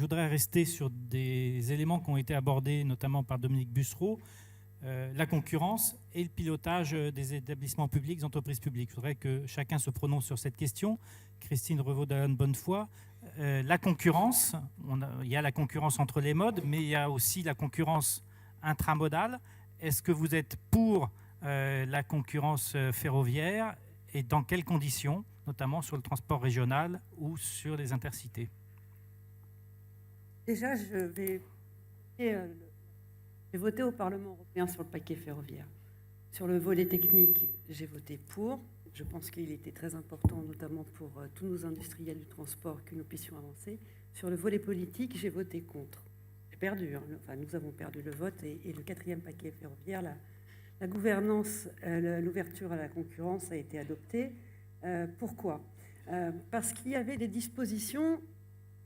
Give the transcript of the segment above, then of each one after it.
je voudrais rester sur des éléments qui ont été abordés notamment par Dominique Bussereau, la concurrence et le pilotage des établissements publics, des entreprises publiques. Je voudrais que chacun se prononce sur cette question. Christine Revaud-Dallon-Bonnefoy, la concurrence, il y a la concurrence entre les modes, mais il y a aussi la concurrence intramodale. Est-ce que vous êtes pour la concurrence ferroviaire et dans quelles conditions, notamment sur le transport régional ou sur les intercités? Déjà, j'ai voté au Parlement européen sur le paquet ferroviaire. Sur le volet technique, j'ai voté pour. Je pense qu'il était très important, notamment pour tous nos industriels du transport, que nous puissions avancer. Sur le volet politique, j'ai voté contre. J'ai perdu, hein. Enfin, nous avons perdu le vote et le 4e paquet ferroviaire, la gouvernance, l'ouverture à la concurrence a été adoptée. Pourquoi ? Parce qu'il y avait des dispositions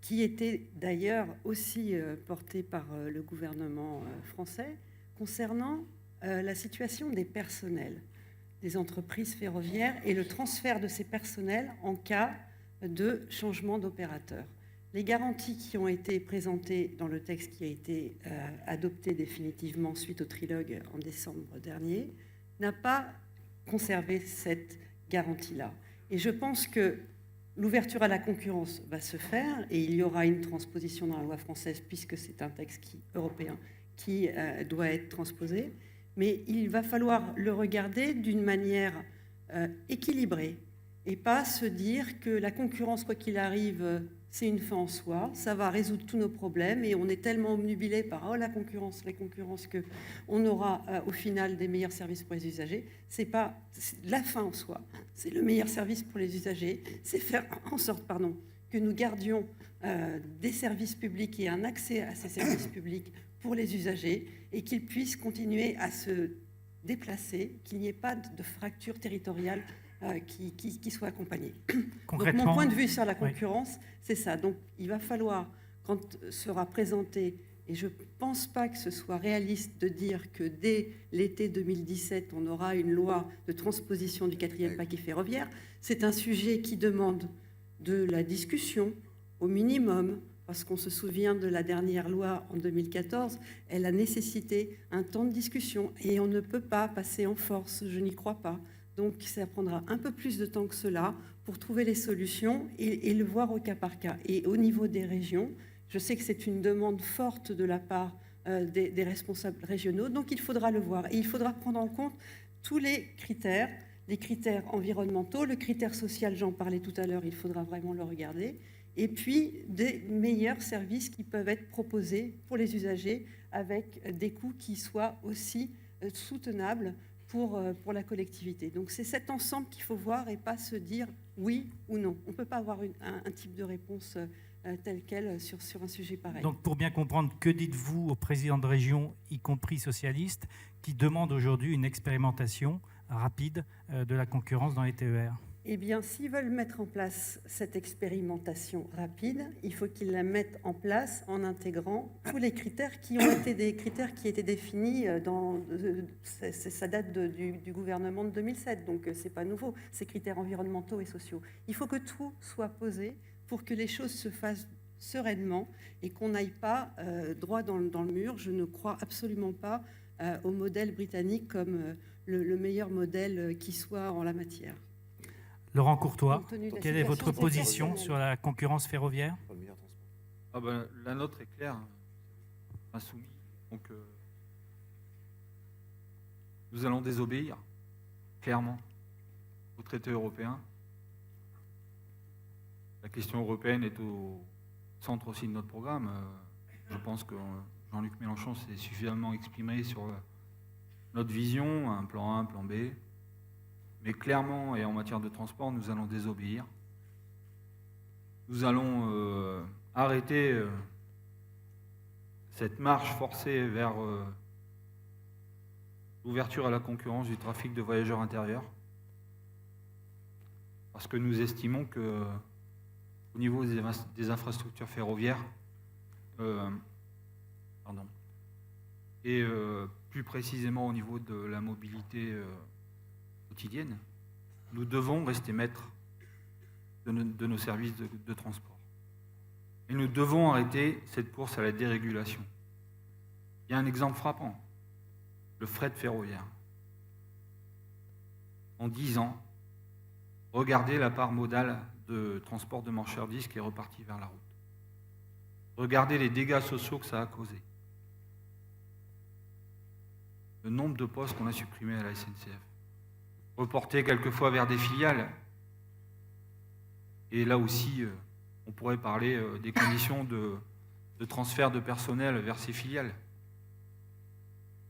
qui étaient d'ailleurs aussi portées par le gouvernement français concernant la situation des personnels des entreprises ferroviaires et le transfert de ces personnels en cas de changement d'opérateur. Les garanties qui ont été présentées dans le texte qui a été adopté définitivement suite au trilogue en décembre dernier n'a pas conservé cette garantie-là. Et je pense que l'ouverture à la concurrence va se faire et il y aura une transposition dans la loi française puisque c'est un texte européen qui doit être transposé. Mais il va falloir le regarder d'une manière équilibrée et pas se dire que la concurrence, quoi qu'il arrive, c'est une fin en soi, ça va résoudre tous nos problèmes et on est tellement obnubilé par la concurrence, qu'on aura au final des meilleurs services pour les usagers. C'est pas la fin en soi, c'est le meilleur service pour les usagers, c'est faire en sorte que nous gardions des services publics et un accès à ces services publics pour les usagers et qu'ils puissent continuer à se déplacer, qu'il n'y ait pas de fracture territoriale qui soit accompagnée. Donc mon point de vue sur la concurrence, c'est ça. Donc il va falloir, quand sera présenté, et je ne pense pas que ce soit réaliste de dire que dès l'été 2017, on aura une loi de transposition du 4e paquet ferroviaire, c'est un sujet qui demande de la discussion au minimum, parce qu'on se souvient de la dernière loi en 2014, elle a nécessité un temps de discussion et on ne peut pas passer en force, je n'y crois pas. Donc ça prendra un peu plus de temps que cela pour trouver les solutions et le voir au cas par cas. Et au niveau des régions, je sais que c'est une demande forte de la part des responsables régionaux, donc il faudra le voir. Et il faudra prendre en compte tous les critères environnementaux, le critère social, j'en parlais tout à l'heure, il faudra vraiment le regarder. Et puis des meilleurs services qui peuvent être proposés pour les usagers avec des coûts qui soient aussi soutenables pour la collectivité. Donc c'est cet ensemble qu'il faut voir et pas se dire oui ou non. On ne peut pas avoir un type de réponse telle quelle sur un sujet pareil. Donc pour bien comprendre, que dites-vous aux présidents de région, y compris socialistes, qui demandent aujourd'hui une expérimentation rapide de la concurrence dans les TER ? Eh bien, s'ils veulent mettre en place cette expérimentation rapide, il faut qu'ils la mettent en place en intégrant tous les critères qui ont été des critères qui étaient définis ça date du gouvernement de 2007, donc c'est pas nouveau, ces critères environnementaux et sociaux. Il faut que tout soit posé pour que les choses se fassent sereinement et qu'on n'aille pas droit dans le mur. Je ne crois absolument pas au modèle britannique comme le meilleur modèle qui soit en la matière. Laurent Courtois, quelle est votre position sur la concurrence ferroviaire ? La nôtre est claire, insoumis. Donc, nous allons désobéir, clairement, au traité européen. La question européenne est au centre aussi de notre programme. Je pense que Jean-Luc Mélenchon s'est suffisamment exprimé sur notre vision, un plan A, un plan B. Mais clairement, et en matière de transport, nous allons désobéir. Nous allons arrêter cette marche forcée vers l'ouverture à la concurrence du trafic de voyageurs intérieurs. Parce que nous estimons que, au niveau des infrastructures ferroviaires, et plus précisément au niveau de la mobilité quotidienne, nous devons rester maîtres de nos services de transport. Et nous devons arrêter cette course à la dérégulation. Il y a un exemple frappant, le fret ferroviaire. En 10 ans, regardez la part modale de transport de marchandises qui est repartie vers la route. Regardez les dégâts sociaux que ça a causé. Le nombre de postes qu'on a supprimés à la SNCF. Reportés quelquefois vers des filiales. Et là aussi, on pourrait parler des conditions de transfert de personnel vers ces filiales.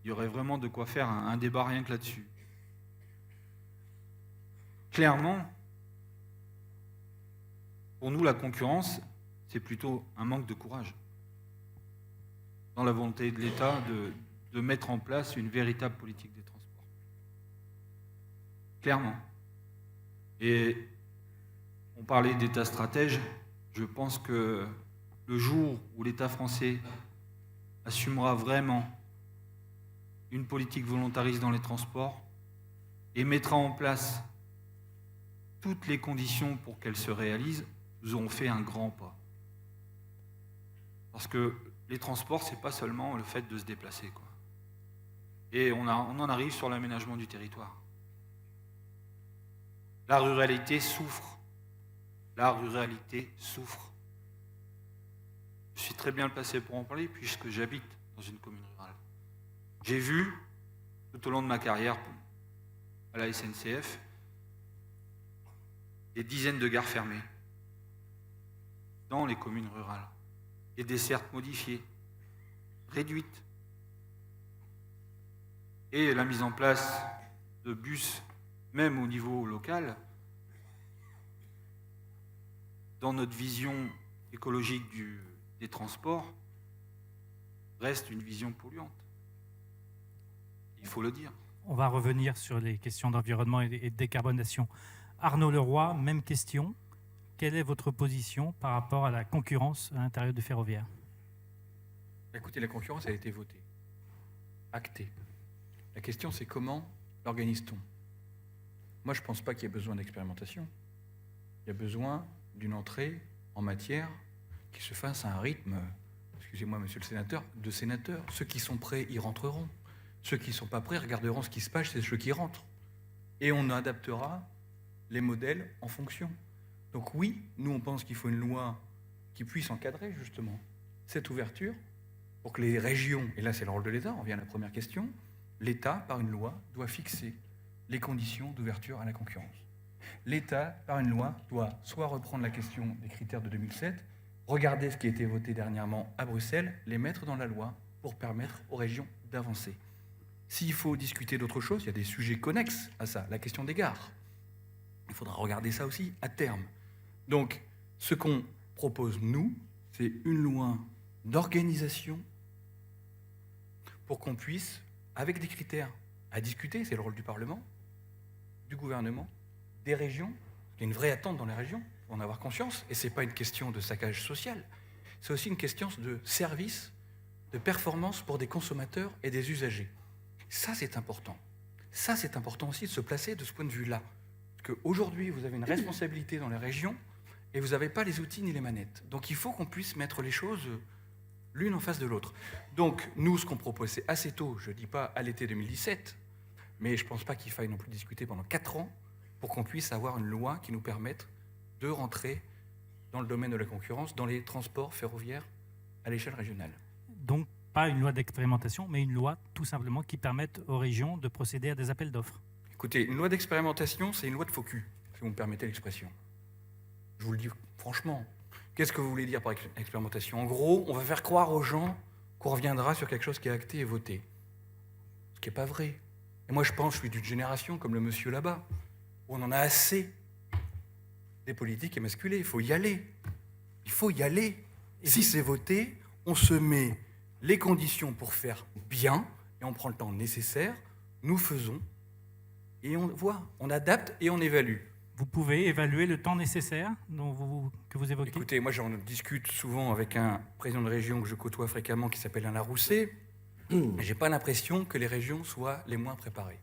Il y aurait vraiment de quoi faire un débat rien que là-dessus. Clairement, pour nous, la concurrence, c'est plutôt un manque de courage dans la volonté de l'État de mettre en place une véritable politique des transports. Clairement. Et on parlait d'État stratège. Je pense que le jour où l'État français assumera vraiment une politique volontariste dans les transports et mettra en place toutes les conditions pour qu'elle se réalise, nous aurons fait un grand pas. Parce que les transports, ce n'est pas seulement le fait de se déplacer, quoi. Et on en arrive sur l'aménagement du territoire. La ruralité souffre. La ruralité souffre. Je suis très bien placé pour en parler puisque j'habite dans une commune rurale. J'ai vu, tout au long de ma carrière à la SNCF, des dizaines de gares fermées dans les communes rurales, des dessertes modifiées, réduites, et la mise en place de bus, même au niveau local, dans notre vision écologique des transports, reste une vision polluante. Il faut le dire. On va revenir sur les questions d'environnement et de décarbonation. Arnaud Leroy, même question. Quelle est votre position par rapport à la concurrence à l'intérieur du ferroviaire ? Écoutez, la concurrence a été votée, actée. La question, c'est comment l'organise-t-on ? Moi, je ne pense pas qu'il y ait besoin d'expérimentation. Il y a besoin d'une entrée en matière qui se fasse à un rythme, excusez-moi, monsieur le sénateur, de sénateurs. Ceux qui sont prêts y rentreront. Ceux qui ne sont pas prêts regarderont ce qui se passe, c'est ceux qui rentrent. Et on adaptera les modèles en fonction. Donc oui, nous, on pense qu'il faut une loi qui puisse encadrer, justement, cette ouverture pour que les régions, et là c'est le rôle de l'État, on revient à la première question, l'État, par une loi, doit fixer les conditions d'ouverture à la concurrence. L'État, par une loi, doit soit reprendre la question des critères de 2007, regarder ce qui a été voté dernièrement à Bruxelles, les mettre dans la loi pour permettre aux régions d'avancer. S'il faut discuter d'autre chose, il y a des sujets connexes à ça, la question des gares. Il faudra regarder ça aussi à terme. Donc, ce qu'on propose, nous, c'est une loi d'organisation pour qu'on puisse, avec des critères à discuter, c'est le rôle du Parlement, du gouvernement, des régions. Il y a une vraie attente dans les régions, il faut en avoir conscience, et ce n'est pas une question de saccage social, c'est aussi une question de service, de performance pour des consommateurs et des usagers. Ça, c'est important. Ça, c'est important aussi de se placer de ce point de vue-là. Parce qu'aujourd'hui, vous avez une responsabilité dans les régions et vous n'avez pas les outils ni les manettes. Donc, il faut qu'on puisse mettre les choses l'une en face de l'autre. Donc, nous, ce qu'on propose, c'est assez tôt, je ne dis pas à l'été 2017, mais je ne pense pas qu'il faille non plus discuter pendant 4 ans pour qu'on puisse avoir une loi qui nous permette de rentrer dans le domaine de la concurrence, dans les transports ferroviaires à l'échelle régionale. Donc, pas une loi d'expérimentation, mais une loi tout simplement qui permette aux régions de procéder à des appels d'offres. Écoutez, une loi d'expérimentation, c'est une loi de faux cul, si vous me permettez l'expression. Je vous le dis franchement. Qu'est-ce que vous voulez dire par expérimentation ? En gros, on va faire croire aux gens qu'on reviendra sur quelque chose qui est acté et voté. Ce qui n'est pas vrai. Et moi, je suis d'une génération comme le monsieur là-bas, où on en a assez des politiques émasculées. Il faut y aller. Il faut y aller. Et si c'est voté, on se met les conditions pour faire bien, et on prend le temps nécessaire, nous faisons, et on voit, on adapte et on évalue. Vous pouvez évaluer le temps nécessaire que vous évoquez ? Écoutez, moi j'en discute souvent avec un président de région que je côtoie fréquemment qui s'appelle Alain Rousset. Je n'ai pas l'impression que les régions soient les moins préparées.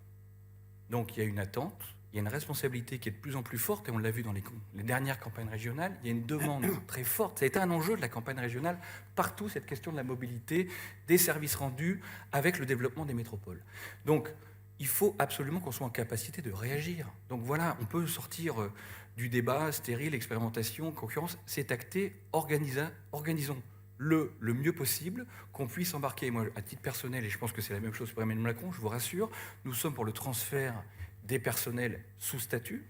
Donc il y a une attente, il y a une responsabilité qui est de plus en plus forte, et on l'a vu dans les dernières campagnes régionales, il y a une demande très forte. Ça a été un enjeu de la campagne régionale, partout, cette question de la mobilité, des services rendus, avec le développement des métropoles. Donc, il faut absolument qu'on soit en capacité de réagir. Donc voilà, on peut sortir du débat stérile, expérimentation, concurrence, c'est acté, organisons le mieux possible, qu'on puisse embarquer. Moi, à titre personnel, et je pense que c'est la même chose pour Emmanuel Macron, je vous rassure, nous sommes pour le transfert des personnels sous statut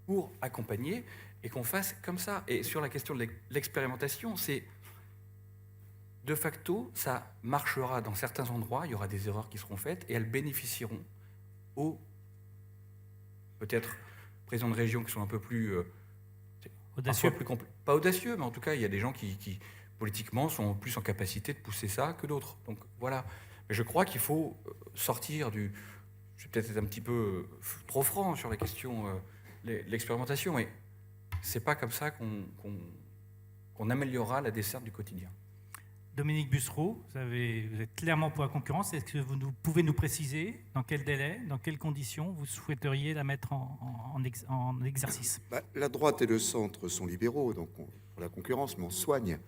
pour accompagner et qu'on fasse comme ça. Et sur la question de l'expérimentation, c'est de facto, ça marchera dans certains endroits, il y aura des erreurs qui seront faites et elles bénéficieront aux peut-être présidents de région qui sont un peu plus Audacieux. pas audacieux, mais en tout cas, il y a des gens qui politiquement sont plus en capacité de pousser ça que d'autres. Donc voilà. Mais je crois qu'il faut sortir du... Je vais peut-être être un petit peu trop franc sur la question l'expérimentation, mais c'est pas comme ça qu'on améliorera la desserte du quotidien. Dominique Bussereau, vous êtes clairement pour la concurrence. Est-ce que vous pouvez nous préciser dans quel délai, dans quelles conditions vous souhaiteriez la mettre en exercice? La droite et le centre sont libéraux, donc pour la concurrence, mais on soigne.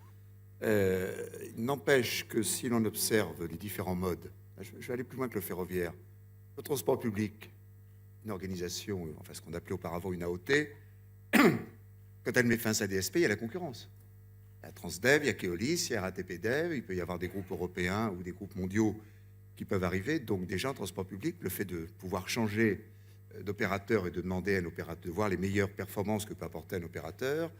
N'empêche que si l'on observe les différents modes, je vais aller plus loin que le ferroviaire, le transport public, une organisation, enfin ce qu'on appelait auparavant une AOT, quand elle met fin à sa DSP, il y a la concurrence. Il y a Transdev, il y a Keolis, il y a RATP Dev, il peut y avoir des groupes européens ou des groupes mondiaux qui peuvent arriver. Donc déjà en transport public, le fait de pouvoir changer d'opérateur et de demander à un opérateur de voir les meilleures performances que peut apporter un opérateur,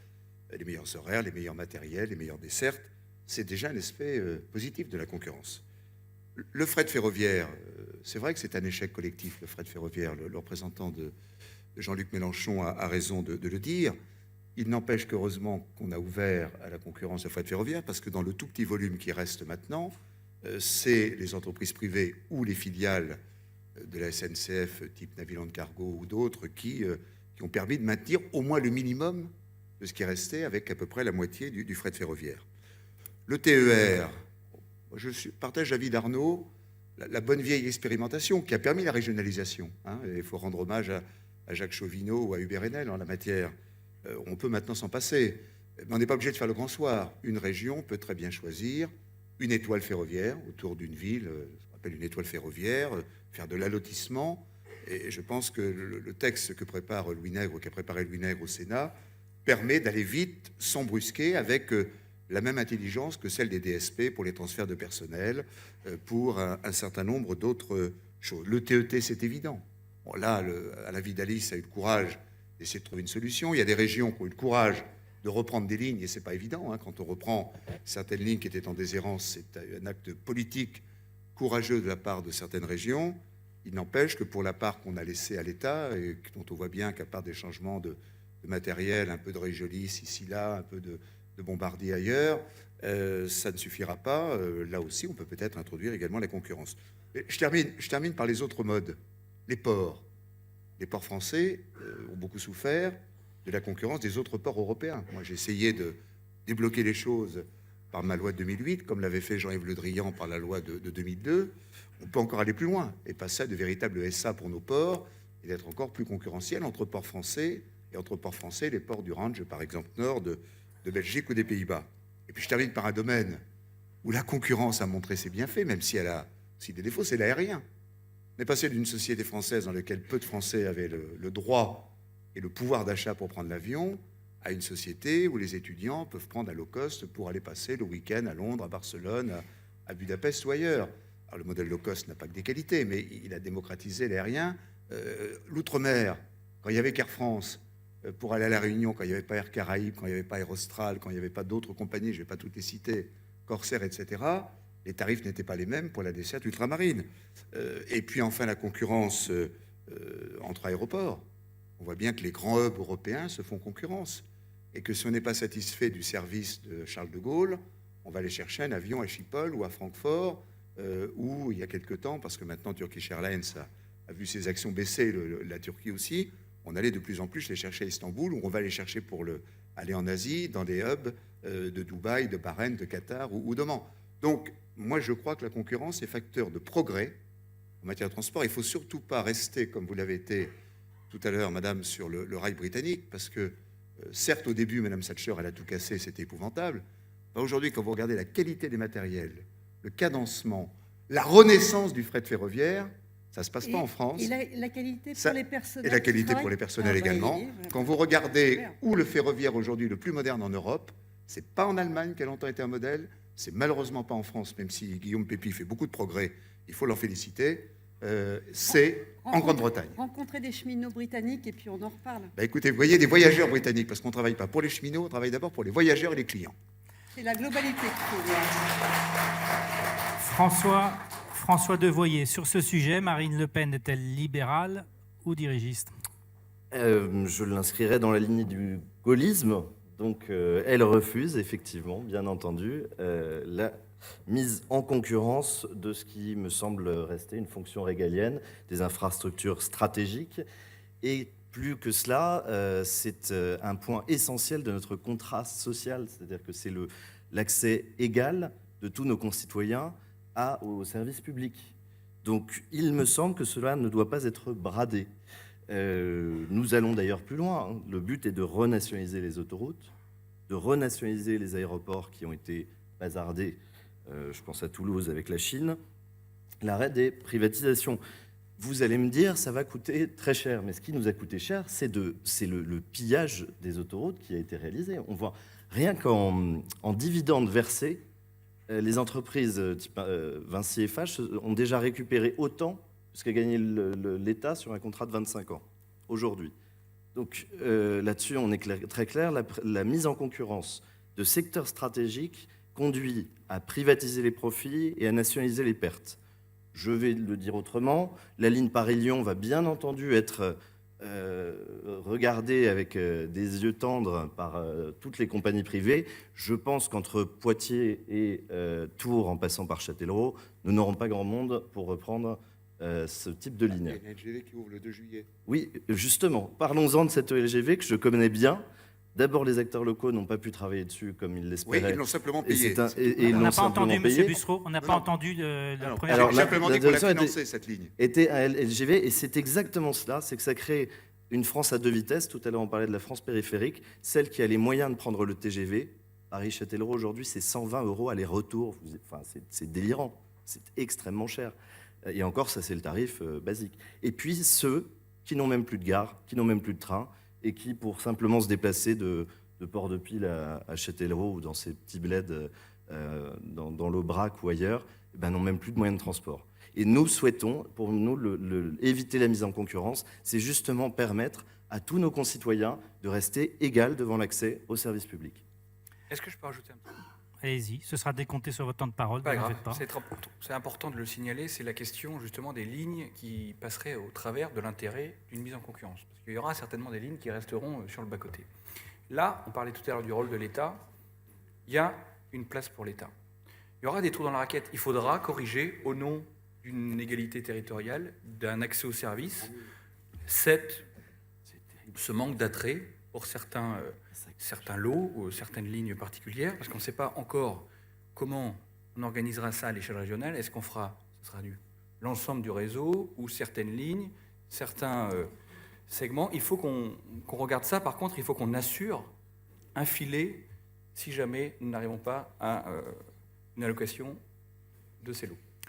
les meilleurs horaires, les meilleurs matériels, les meilleures dessertes, c'est déjà un aspect positif de la concurrence. Le fret ferroviaire, c'est vrai que c'est un échec collectif, le fret ferroviaire. Le représentant de Jean-Luc Mélenchon a raison de le dire. Il n'empêche qu'heureusement qu'on a ouvert à la concurrence le fret ferroviaire, parce que dans le tout petit volume qui reste maintenant, c'est les entreprises privées ou les filiales de la SNCF, type Naviland Cargo ou d'autres, qui ont permis de maintenir au moins le minimum de ce qui est resté, avec à peu près la moitié du fret ferroviaire. Le TER, je partage l'avis d'Arnaud, la bonne vieille expérimentation qui a permis la régionalisation. Il faut rendre hommage à Jacques Chauvineau ou à Hubert Haenel en la matière. On peut maintenant s'en passer, mais on n'est pas obligé de faire le grand soir. Une région peut très bien choisir une étoile ferroviaire autour d'une ville, ce qu'on appelle une étoile ferroviaire, faire de l'allotissement. Et je pense que le texte que prépare Louis Nègre, qu'a préparé Louis Nègre au Sénat, permet d'aller vite, sans brusquer, avec la même intelligence que celle des DSP pour les transferts de personnel, pour un certain nombre d'autres choses. Le TET, c'est évident. Bon, là, à la vie d'Alice a eu le courage d'essayer de trouver une solution. Il y a des régions qui ont eu le courage de reprendre des lignes, et c'est pas évident. Quand on reprend certaines lignes qui étaient en déshérence, c'est un acte politique courageux de la part de certaines régions. Il n'empêche que pour la part qu'on a laissée à l'État, et dont on voit bien qu'à part des changements de matériel, un peu de Régiolis ici, là, un peu de Bombardier ailleurs, ça ne suffira pas. Là aussi, on peut peut-être introduire également la concurrence. Et je termine par les autres modes. Les ports. Les ports français ont beaucoup souffert de la concurrence des autres ports européens. Moi, j'ai essayé de débloquer les choses par ma loi de 2008, comme l'avait fait Jean-Yves Le Drian par la loi de 2002. On peut encore aller plus loin et passer à de véritables SA pour nos ports et d'être encore plus concurrentiel entre ports français et entre ports français, les ports du Range, par exemple, nord de Belgique ou des Pays-Bas. Et puis je termine par un domaine où la concurrence a montré ses bienfaits, même si elle a aussi des défauts, c'est l'aérien. On est passé d'une société française dans laquelle peu de Français avaient le droit et le pouvoir d'achat pour prendre l'avion, à une société où les étudiants peuvent prendre un low cost pour aller passer le week-end à Londres, à Barcelone, à Budapest ou ailleurs. Alors le modèle low cost n'a pas que des qualités, mais il a démocratisé l'aérien. L'outre-mer, quand il y avait qu'Air France, pour aller à La Réunion, quand il n'y avait pas Air Caraïbes, quand il n'y avait pas Air Austral, quand il n'y avait pas d'autres compagnies, je ne vais pas toutes les citer, Corsair, etc., les tarifs n'étaient pas les mêmes pour la desserte ultramarine. Et puis enfin la concurrence entre aéroports. On voit bien que les grands hubs européens se font concurrence. Et que si on n'est pas satisfait du service de Charles de Gaulle, on va aller chercher un avion à Schiphol ou à Francfort, où il y a quelque temps, parce que maintenant Turkish Airlines a vu ses actions baisser, la Turquie aussi, on allait de plus en plus les chercher à Istanbul, ou on va les chercher pour aller en Asie, dans des hubs de Dubaï, de Bahreïn, de Qatar ou d'Oman. Donc, moi, je crois que la concurrence est facteur de progrès en matière de transport. Il ne faut surtout pas rester, comme vous l'avez été, tout à l'heure, madame, sur le rail britannique, parce que, certes, au début, madame Thatcher, elle a tout cassé, c'était épouvantable. Aujourd'hui, quand vous regardez la qualité des matériels, le cadencement, la renaissance du fret ferroviaire, ça ne se passe pas en France. Et la qualité Ça- pour les personnels. Et la qualité qui pour les travaillent. personnels Ah, bah, également. il est vraiment- Quand vous regardez Super. où le ferroviaire aujourd'hui le plus moderne en Europe, c'est pas en Allemagne qui a longtemps été un modèle, c'est malheureusement pas en France, même si Guillaume Pépi fait beaucoup de progrès, il faut l'en féliciter, c'est en Grande-Bretagne. Rencontrer des cheminots britanniques et puis on en reparle. Bah écoutez, vous voyez des voyageurs britanniques, parce qu'on ne travaille pas pour les cheminots, on travaille d'abord pour les voyageurs et les clients. C'est la globalité qu'il faut voir. François Devoyer, sur ce sujet, Marine Le Pen est-elle libérale ou dirigiste? Je l'inscrirais dans la ligne du gaullisme. Donc, elle refuse, effectivement, bien entendu, la mise en concurrence de ce qui me semble rester une fonction régalienne, des infrastructures stratégiques. Et plus que cela, c'est un point essentiel de notre contrat social, c'est-à-dire que c'est l'accès égal de tous nos concitoyens au service public. Donc, il me semble que cela ne doit pas être bradé. Nous allons d'ailleurs plus loin. Hein. Le but est de renationaliser les autoroutes, de renationaliser les aéroports qui ont été bazardés, je pense à Toulouse avec la Chine, l'arrêt des privatisations. Vous allez me dire, ça va coûter très cher, mais ce qui nous a coûté cher, c'est le pillage des autoroutes qui a été réalisé. On voit rien qu'en dividendes versés, les entreprises type Vinci et FH ont déjà récupéré autant que ce qu'a gagné l'État sur un contrat de 25 ans, aujourd'hui. Donc là-dessus, on est très clair, la mise en concurrence de secteurs stratégiques conduit à privatiser les profits et à nationaliser les pertes. Je vais le dire autrement, la ligne Paris-Lyon va bien entendu être regardée avec des yeux tendres par toutes les compagnies privées. Je pense qu'entre Poitiers et Tours, en passant par Châtellerault, nous n'aurons pas grand monde pour reprendre ce type de ligne. Il y a une LGV qui ouvre le 2 juillet. Oui, justement, parlons-en de cette LGV que je connais bien. D'abord, les acteurs locaux n'ont pas pu travailler dessus comme ils Oui, l'espéraient. ils l'ont simplement Et payé. ils On l'ont n'a pas simplement entendu, payé. M. Bussereau, on n'a pas Non. entendu la Alors, première alors, j'ai la- simplement la dit qu'on l'a direction était- financé, cette ligne. Était un LGV, et c'est exactement cela, c'est que ça crée une France à deux vitesses. Tout à l'heure, on parlait de la France périphérique, celle qui a les moyens de prendre le TGV. Paris-Châtellerault, aujourd'hui, c'est 120 € aller-retour. Enfin, c'est délirant, c'est extrêmement cher. Et encore, ça, c'est le tarif basique. Et puis, ceux qui n'ont même plus de gare, qui n'ont même plus de train, et qui, pour simplement se déplacer de Port-de-Pile à Châtellerault ou dans ces petits bleds dans l'Aubrac ou ailleurs, n'ont même plus de moyens de transport. Et nous souhaitons, pour nous, éviter la mise en concurrence, c'est justement permettre à tous nos concitoyens de rester égaux devant l'accès aux services publics. Est-ce que je peux rajouter un petit peu? Allez-y, ce sera décompté sur votre temps de parole. Pas ne vous en grave, faites pas. c'est important de le signaler, c'est la question justement des lignes qui passeraient au travers de l'intérêt d'une mise en concurrence. Parce qu'il y aura certainement des lignes qui resteront sur le bas-côté. Là, on parlait tout à l'heure du rôle de l'État, il y a une place pour l'État. Il y aura des trous dans la raquette, il faudra corriger au nom d'une égalité territoriale, d'un accès aux services, ce manque d'attrait pour certains lots ou certaines lignes particulières, parce qu'on ne sait pas encore comment on organisera ça à l'échelle régionale. Est-ce qu'on fera, ce sera l'ensemble du réseau ou certaines lignes, certains segments? Il faut qu'on regarde ça. Par contre, il faut qu'on assure un filet si jamais nous n'arrivons pas à une allocation de ces lots.